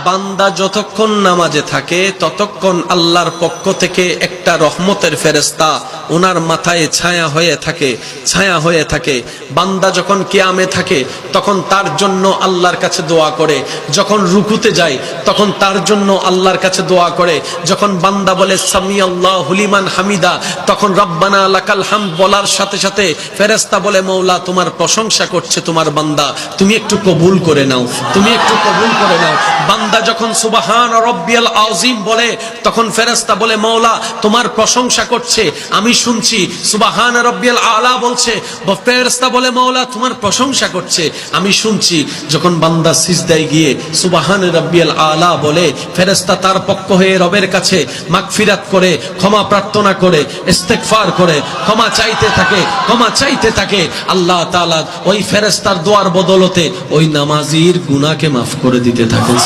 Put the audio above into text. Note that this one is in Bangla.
বান্দা যতক্ষণ নামাজে থাকে ততক্ষণ আল্লাহর পক্ষ থেকে একটা রহমতের ফেরেশতা ওনার মাথায় ছায়া হয়ে থাকে। বান্দা যখন কিয়ামে থাকে তখন তার জন্য আল্লাহর কাছে দোয়া করে, যখন রুকুতে যায় তখন তার জন্য আল্লাহর কাছে দোয়া করে, যখন বান্দা বলে সামি আল্লাহু লিমান হামিদা তখন রব্বানা লাকাল হামদ বলার সাথে সাথে ফেরেশতা বলে মওলা তোমার প্রশংসা করছে তোমার বান্দা, তুমি একটু কবুল করে নাও, তুমি একটু কবুল করে নাও। বান্দা যখন সুবহান রব্বিয়াল আযীম বলে তখন ফেরেশতা বলে মওলা তোমার প্রশংসা করছে আমি শুনছি। সুবহান রব্বিয়াল আলা বলছে, ফেরেশতা বলে মওলা তোমার প্রশংসা করছে আমি শুনছি। যখন বান্দা সিজদায় গিয়ে সুবহান রব্বিয়াল আলা বলে ফেরেশতা তার পক্ষ হয়ে রবের কাছে মাগফিরাত করে, ক্ষমা প্রার্থনা করে, ইস্তেগফার করে, ক্ষমা চাইতে থাকে। আল্লাহ তাআলা ওই ফেরেশতার দোয়ার বদলতে ওই নামাজির গুনাহকে মাফ করে দিতে থাকেন।